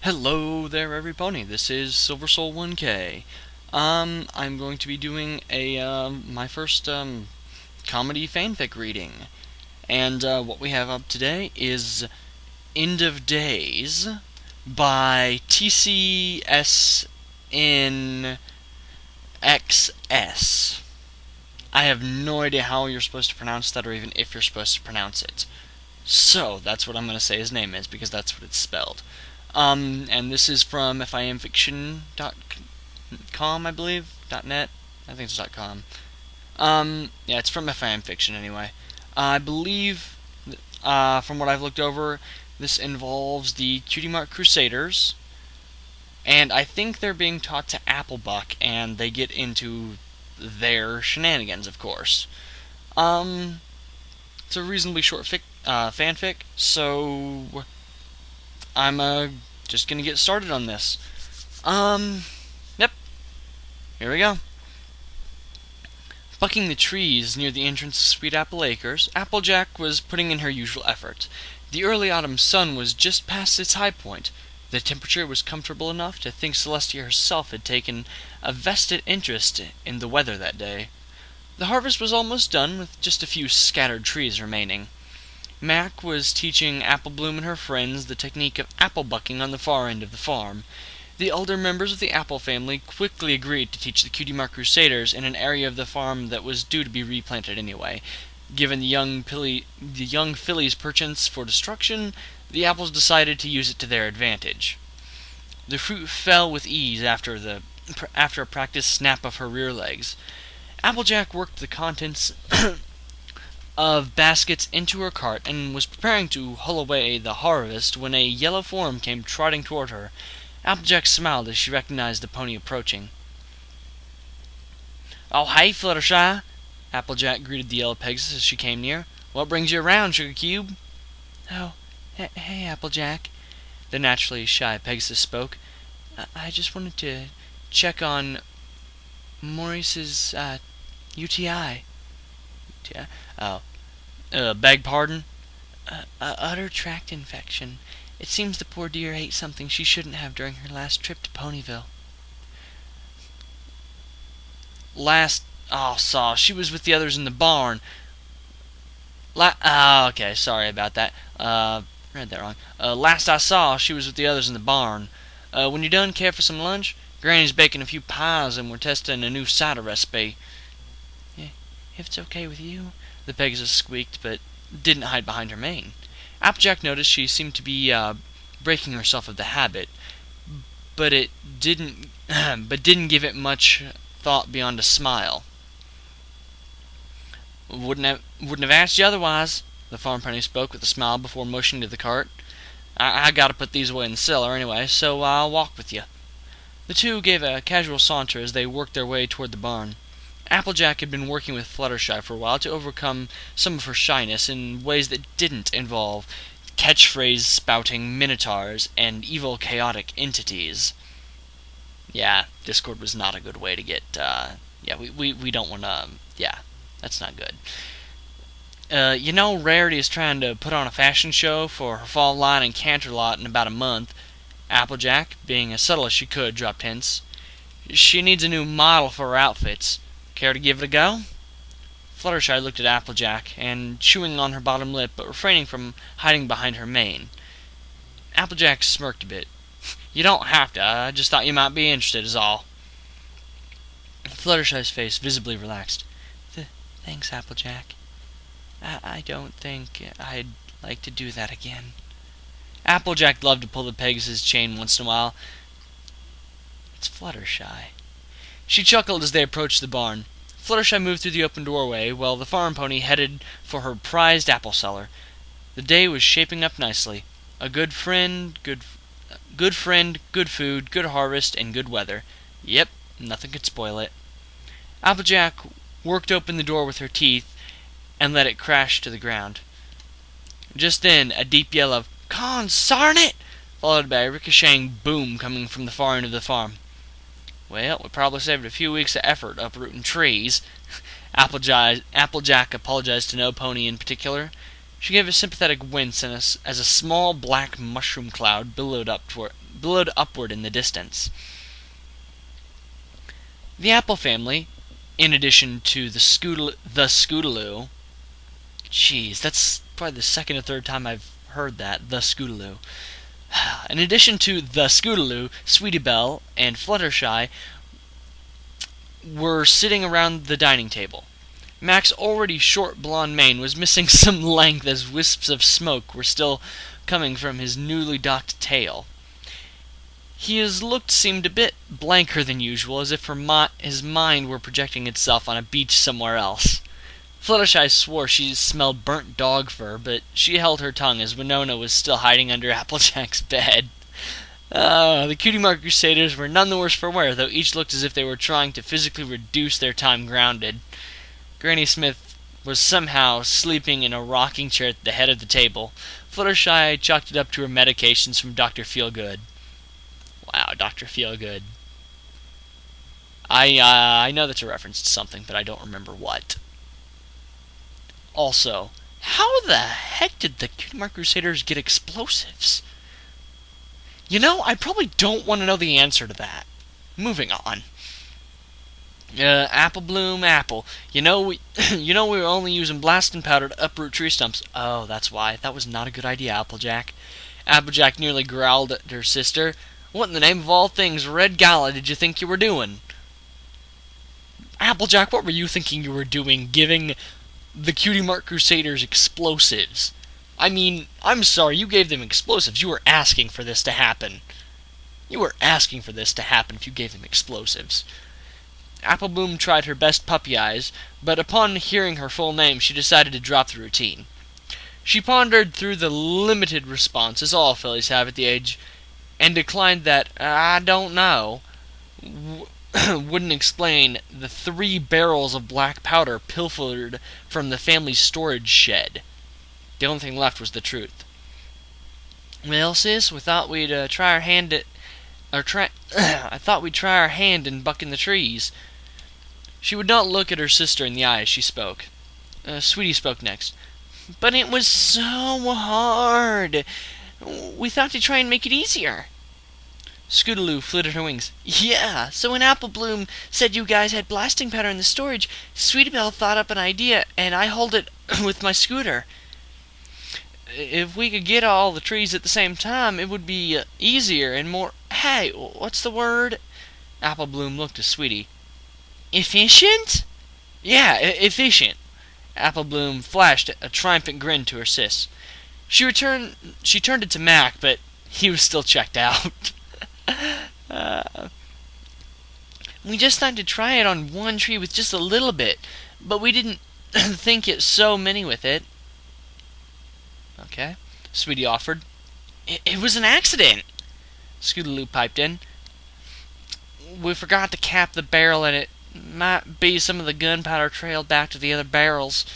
Hello there, everypony. This is SilverSoul1K. I'm going to be doing my first comedy fanfic reading, and what we have up today is End of Days by TCSNxs. I have no idea how you're supposed to pronounce that, or even if you're supposed to pronounce it. So that's what I'm going to say his name is, because that's what it's spelled. And this is from FIMfiction.com, I believe, .net. I think it's .com. Yeah, it's from FIMfiction anyway. I believe, from what I've looked over, this involves the Cutie Mark Crusaders, and I think they're being taught to Applebuck, and they get into their shenanigans, of course. It's a reasonably short fanfic, so I'm just gonna get started on this. Yep. Here we go. Bucking the trees near the entrance of Sweet Apple Acres, Applejack was putting in her usual effort. The early autumn sun was just past its high point. The temperature was comfortable enough to think Celestia herself had taken a vested interest in the weather that day. The harvest was almost done, with just a few scattered trees remaining. Mac was teaching Applebloom and her friends the technique of apple bucking on the far end of the farm. The elder members of the Apple family quickly agreed to teach the Cutie Mark Crusaders in an area of the farm that was due to be replanted anyway. Given the young filly's penchant for destruction, the apples decided to use it to their advantage. The fruit fell with ease after a practiced snap of her rear legs. Applejack worked the contents of baskets into her cart and was preparing to hull away the harvest when a yellow form came trotting toward her. Applejack smiled as she recognized the pony approaching. "Oh, hey, Fluttershy!" Applejack greeted the yellow Pegasus as she came near. "What brings you around, Sugar Cube?" "Oh, hey, Applejack," the naturally shy Pegasus spoke. I just wanted to check on Maurice's UTI. UTI? Oh. Beg pardon? Utter tract infection. It seems the poor dear ate something she shouldn't have during her last trip to Ponyville. Saw. She was with the others in the barn. Okay, sorry about that. Read that wrong. Last I saw, she was with the others in the barn. When you're done, care for some lunch? Granny's baking a few pies and we're testing a new cider recipe. Yeah, if it's okay with you, the Pegasus squeaked, but didn't hide behind her mane. Applejack noticed she seemed to be breaking herself of the habit, but didn't give it much thought beyond a smile. Wouldn't have asked you otherwise, the farm pony spoke with a smile before motioning to the cart. I gotta put these away in the cellar anyway, so I'll walk with you. The two gave a casual saunter as they worked their way toward the barn. Applejack had been working with Fluttershy for a while to overcome some of her shyness in ways that didn't involve catchphrase spouting minotaurs and evil chaotic entities. Yeah, Discord was not a good way to get, we don't want to, that's not good. Rarity is trying to put on a fashion show for her fall line and Canterlot in about a month. Applejack, being as subtle as she could, dropped hints. She needs a new model for her outfits. Care to give it a go? Fluttershy looked at Applejack, and chewing on her bottom lip, but refraining from hiding behind her mane. Applejack smirked a bit. You don't have to. I just thought you might be interested, is all. Fluttershy's face visibly relaxed. Thanks, Applejack. I don't think I'd like to do that again. Applejack loved to pull the Pegasus chain once in a while. It's Fluttershy. She chuckled as they approached the barn. Fluttershy moved through the open doorway, while the farm pony headed for her prized apple cellar. The day was shaping up nicely. A good friend, good food, good harvest, and good weather. Yep, nothing could spoil it. Applejack worked open the door with her teeth and let it crash to the ground. Just then, a deep yell of "Consarn it!" followed by a ricocheting boom coming from the far end of the farm. Well, we probably saved a few weeks of effort uprooting trees. Applejack apologized to no pony in particular. She gave a sympathetic wince as a small black mushroom cloud billowed billowed upward in the distance. The Apple family, in addition to the Scootaloo, jeez, that's probably the second or third time I've heard that, the Scootaloo. In addition to the Scootaloo, Sweetie Belle and Fluttershy were sitting around the dining table. Mac's already short blonde mane was missing some length as wisps of smoke were still coming from his newly docked tail. His look seemed a bit blanker than usual, as if his mind were projecting itself on a beach somewhere else. Fluttershy swore she smelled burnt dog fur, but she held her tongue as Winona was still hiding under Applejack's bed. The Cutie Mark Crusaders were none the worse for wear, though each looked as if they were trying to physically reduce their time grounded. Granny Smith was somehow sleeping in a rocking chair at the head of the table. Fluttershy chalked it up to her medications from Dr. Feelgood. Wow, Dr. Feelgood. I know that's a reference to something, but I don't remember what. Also, how the heck did the Cutie Mark Crusaders get explosives? You know, I probably don't want to know the answer to that. Moving on. Apple Bloom, Apple. You know we were only using blasting powder to uproot tree stumps. Oh, that's why. That was not a good idea, Applejack. Applejack nearly growled at her sister. What in the name of all things, Red Gala, did you think you were doing? Applejack, what were you thinking you were doing, giving the Cutie Mark Crusaders explosives? I mean, I'm sorry, you gave them explosives. You were asking for this to happen. You were asking for this to happen if you gave them explosives. Apple Bloom tried her best puppy eyes, but upon hearing her full name, she decided to drop the routine. She pondered through the limited responses all fillies have at the age, and declined that, I don't know, wouldn't explain the 3 barrels of black powder pilfered from the family's storage shed. The only thing left was the truth. Well, sis, we thought we'd try our hand at... I thought we'd try our hand in bucking the trees. She would not look at her sister in the eye as she spoke. Sweetie spoke next. But it was so hard. We thought to try and make it easier. Scootaloo flitted her wings. Yeah, so when Apple Bloom said you guys had blasting powder in the storage, Sweetie Belle thought up an idea, and I hauled it with my scooter. If we could get all the trees at the same time, it would be easier and more... Hey, what's the word? Apple Bloom looked at Sweetie. Efficient? Yeah, efficient. Apple Bloom flashed a triumphant grin to her sis. She turned it to Mac, but he was still checked out. We just thought to try it on one tree with just a little bit, but we didn't think it so many with it. Okay, Sweetie offered. It was an accident, Scootaloo piped in. We forgot to cap the barrel, and it might be some of the gunpowder trailed back to the other barrels.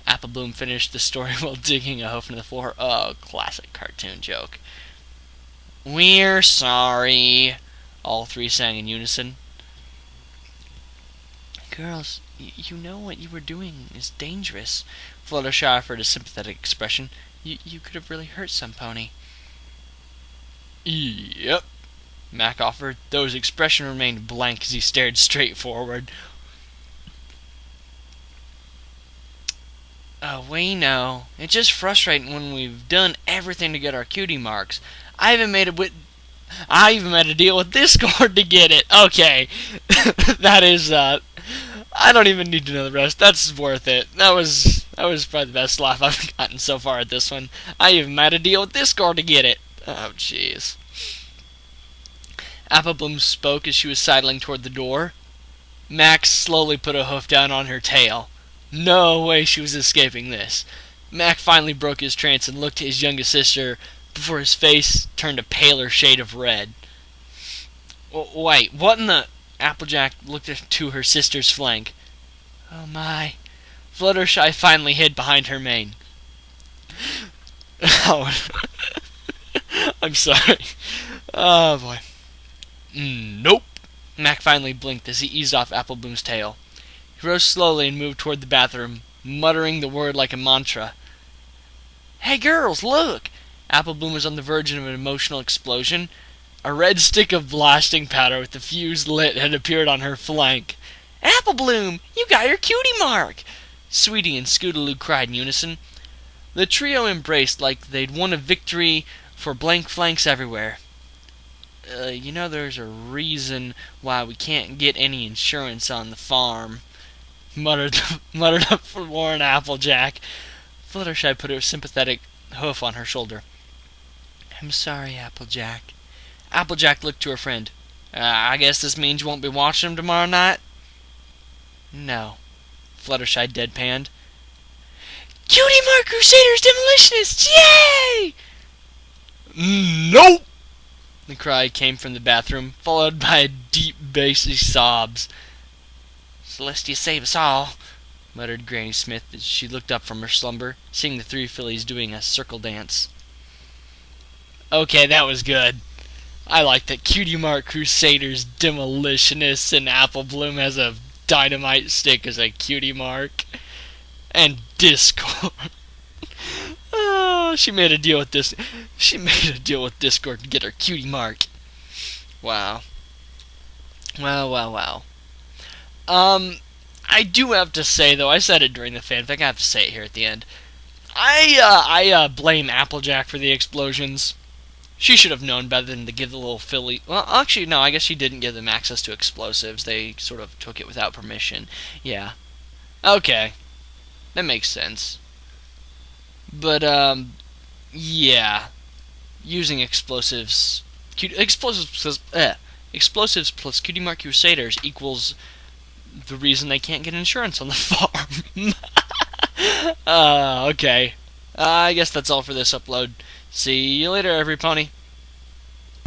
Apple Bloom finished the story while digging a hole into the floor. Oh, classic cartoon joke. We're sorry, all 3 sang in unison. Girls, you know what you were doing is dangerous. Fluttershy offered a sympathetic expression. You could have really hurt some pony. Yep, Mac offered, though his expression remained blank as he stared straight forward. Oh, we know. It's just frustrating when we've done everything to get our cutie marks. I even made a deal with Discord to get it. Okay, that is I don't even need to know the rest. That's worth it. That was probably the best laugh I've gotten so far at this one. I even made a deal with Discord to get it. Oh, jeez. Apple Bloom spoke as she was sidling toward the door. Max slowly put a hoof down on her tail. No way she was escaping this. Mac finally broke his trance and looked at his youngest sister before his face turned a paler shade of red. Wait, what in the... Applejack looked to her sister's flank. Oh my. Fluttershy finally hid behind her mane. Oh. I'm sorry. Oh boy. Nope. Mac finally blinked as he eased off Apple Bloom's tail. He rose slowly and moved toward the bathroom, muttering the word like a mantra. Hey girls, look! Apple Bloom was on the verge of an emotional explosion. A red stick of blasting powder with the fuse lit had appeared on her flank. "Apple Bloom, you got your cutie mark!" Sweetie and Scootaloo cried in unison. The trio embraced like they'd won a victory for blank flanks everywhere. There's a reason why we can't get any insurance on the farm," muttered the forlorn Applejack. Fluttershy put a sympathetic hoof on her shoulder. "I'm sorry, Applejack." Applejack looked to her friend. "I guess this means you won't be watching them tomorrow night?" "No," Fluttershy deadpanned. "Cutie Mark Crusaders Demolitionists! Yay!" "Nope!" The cry came from the bathroom, followed by deep, bassy sobs. "Celestia save us all," muttered Granny Smith as she looked up from her slumber, seeing the three fillies doing a circle dance. Okay, that was good. I like that Cutie Mark Crusaders Demolitionists and Apple Bloom has a dynamite stick as a cutie mark. And Discord. Oh, she made a deal with Discord to get her cutie mark. Wow. Wow. I do have to say, though, I said it during the fanfic, I have to say it here at the end. I blame Applejack for the explosions. She should have known better than to give the little filly... Well, actually, no, I guess she didn't give them access to explosives. They sort of took it without permission. Yeah. Okay. That makes sense. But, yeah. Using explosives... Explosives plus Cutie Mark Crusaders equals the reason they can't get insurance on the farm. Okay. I guess that's all for this upload. See you later, everypony.